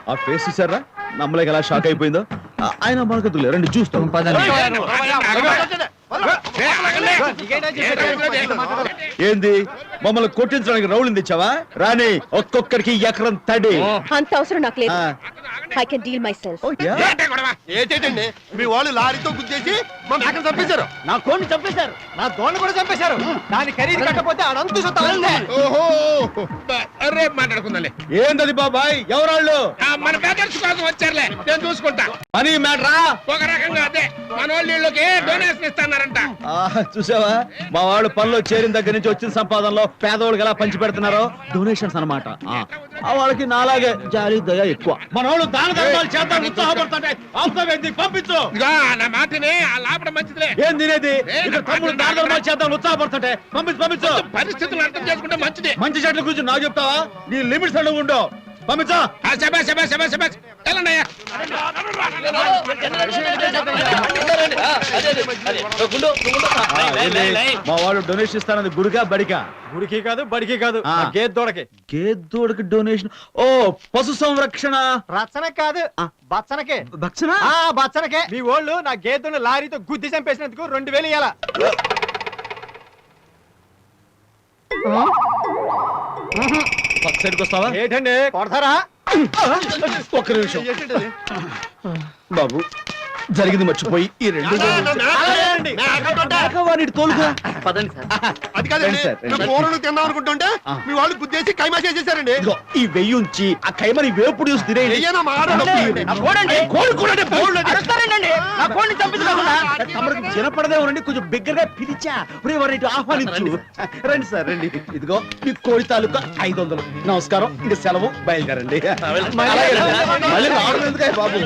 ఆ ఫేస్ చూసారా నమ్మలేక ఎలా షాక్ అయిపోయిందో ఆయన మనకు రండి చూస్తాం ఏంది మమ్మల్ని కొట్టించడానికి రౌలు తెచ్చావా రాని ఒక్కొక్కరికి ఎకరం తడి అంత అవసరం నాకు లేదు. I can deal my self. ఏంటండి మీ వాళ్ళు లారీతో గుద్దేసి మా మేకను చంపేశారు. నా కోడిని చంపేశారు, నా దోణి కూడా చంపేశారు. దాని ఖరీదు కట్టకపోతే అనంత ఓహో రేపు మాట్లాడుకుందాలే. ఏంటది బాబాయ్ ఎవరాళ్ళు మన బ్యాటర్స్ కోసం వచ్చారులే, నేను చూసుకుంటా. మనీ మ్యాటరా ఒక రకంగా అదే మన వాళ్ళు వీళ్ళకి డొనేషన్ ఇస్తున్నారంట. చూసావా మా వాళ్ళు పనిలో చేరిన దగ్గర నుంచి వచ్చిన సంపాదనలో పేదవాళ్ళకి ఎలా పంచి పెడుతున్నారో డొనేషన్స్ అన్నమాట. వాళ్ళకి నాలాగే జాలి దయ ఎక్కువ. మన వాళ్ళు దాన ధర్మాలు చేద్దాం ఉత్సాహపడుతుంటే పంపించు. నా మాటనే లాభం మంచిదిలే. ఏం తినేది ఇక్కడ తమ్ముడు దాన ధర్మాలు చేద్దాం ఉత్సాహపడుతుంటే పంపించు. పరిస్థితులు అర్థం చేసుకుంటే మంచిది. మంచి చెట్ల గురించి నాకు చెప్తావా? నీ లిమిట్స్ అడుగు ఉండవు. పంపించా మా వాళ్ళు డొనేషన్ ఇస్తానది గుడికా బడికా? గుడికి కాదు, బడికి కాదు, గేదోడకి. గేదోడకి డొనేషన్. ఓ పశు సంరక్షణ. రచన కాదు, బచ్చనకే. భక్షణ బచ్చనకే. మీ వాళ్ళు నా గేదెను లారీతో గుద్ది చంపేసినందుకు 2000 ఇయ్యాల. సైడ్కి వస్తావా? ఏంటండి కొడతారా? ఒక్క నిమిషం బాబు, జరిగింది మర్చిపోయి ఈ రెండు తోలుగా అది కాదండి, కూరలు తిందాం అనుకుంటుంటే మీ వాళ్ళు గుద్దేసి కైమా చేసేసారండి. ఈ వెయ్యి ఉంచి ఆ కైమని వేపుడు చూసి తినే చిన్నపడదే ఉండండి. కొంచెం బిగ్గరగా పిలిచా వారిని ఆహ్వానించు. రండి సార్ రండి. ఇదిగో మీ కోడి తాలూకా 500. నమస్కారం, ఇది సెలవు, బయలుదేరండి. మళ్ళీ రావడం ఎందుకే బాబు?